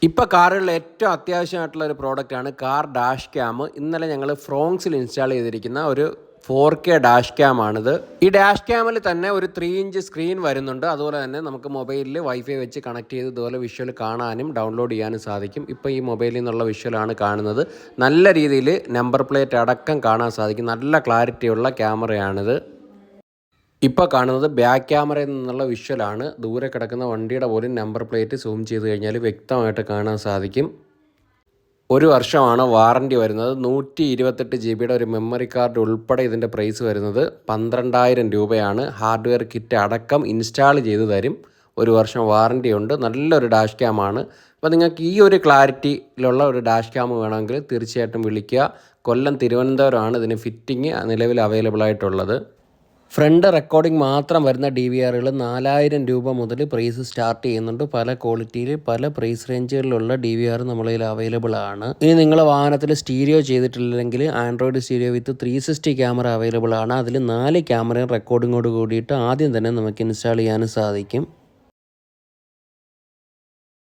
ഇപ്പോൾ കാറുകളിൽ ഏറ്റവും അത്യാവശ്യമായിട്ടുള്ള ഒരു പ്രോഡക്റ്റാണ് കാർ ഡാഷ് ക്യാം. ഇന്നലെ ഞങ്ങൾ ഫ്രോങ്സിൽ ഇൻസ്റ്റാൾ ചെയ്തിരിക്കുന്ന ഒരു 4K ഡാഷ് ക്യാമാണിത്. ഈ ഡാഷ് ക്യാമിൽ തന്നെ ഒരു 3 ഇഞ്ച് സ്ക്രീൻ വരുന്നുണ്ട്. അതുപോലെ തന്നെ നമുക്ക് മൊബൈലിൽ വൈഫൈ വെച്ച് കണക്ട് ചെയ്ത് ഇതുപോലെ വിഷ്വൽ കാണാനും ഡൗൺലോഡ് ചെയ്യാനും സാധിക്കും. ഇപ്പോൾ ഈ മൊബൈലിൽ നിന്നുള്ള വിഷ്വലാണ് കാണുന്നത്. നല്ല രീതിയിൽ നമ്പർ പ്ലേറ്റ് അടക്കം കാണാൻ സാധിക്കും. നല്ല ക്ലാരിറ്റിയുള്ള ക്യാമറയാണിത്. ഇപ്പോൾ കാണുന്നത് ബാക്ക് ക്യാമറയിൽ നിന്നുള്ള വിഷ്വലാണ്. ദൂരെ കിടക്കുന്ന വണ്ടിയുടെ പോലും നമ്പർ പ്ലേറ്റ് സൂം ചെയ്ത് കഴിഞ്ഞാൽ വ്യക്തമായിട്ട് കാണാൻ സാധിക്കും. 1 വർഷമാണ് വാറൻറ്റി വരുന്നത്. 128 GB ഒരു മെമ്മറി കാർഡ് ഉൾപ്പെടെ ഇതിൻ്റെ പ്രൈസ് വരുന്നത് 12,000 രൂപയാണ്. ഹാർഡ്വെയർ കിറ്റ് അടക്കം ഇൻസ്റ്റാൾ ചെയ്ത് തരും. 1 വർഷം വാറൻറ്റി ഉണ്ട്. നല്ലൊരു ഡാഷ് ക്യാമാണ്. അപ്പോൾ നിങ്ങൾക്ക് ഈ ഒരു ക്ലാരിറ്റിയിലുള്ള ഒരു ഡാഷ് ക്യാം വേണമെങ്കിൽ തീർച്ചയായിട്ടും വിളിക്കുക. കൊല്ലം തിരുവനന്തപുരമാണ് ഇതിന് ഫിറ്റിംഗ് നിലവിൽ അവൈലബിൾ ആയിട്ടുള്ളത്. ഫ്രണ്ട് റെക്കോർഡിംഗ് മാത്രം വരുന്ന DVRകൾ 4,000 രൂപ മുതൽ പ്രൈസ് സ്റ്റാർട്ട് ചെയ്യുന്നുണ്ട്. പല ക്വാളിറ്റിയിൽ പല പ്രൈസ് റേഞ്ചുകളിലുള്ള DVR നമ്മളതിൽ അവൈലബിൾ ആണ്. ഇനി നിങ്ങൾ വാഹനത്തിൽ സ്റ്റീരിയോ ചെയ്തിട്ടില്ലെങ്കിൽ ആൻഡ്രോയിഡ് സ്റ്റീരിയോ വിത്ത് 360 ക്യാമറ അവൈലബിൾ ആണ്. അതിൽ 4 ക്യാമറയും റെക്കോർഡിങ്ങോട് കൂടിയിട്ട് ആദ്യം തന്നെ നമുക്ക് ഇൻസ്റ്റാൾ ചെയ്യാനും സാധിക്കും.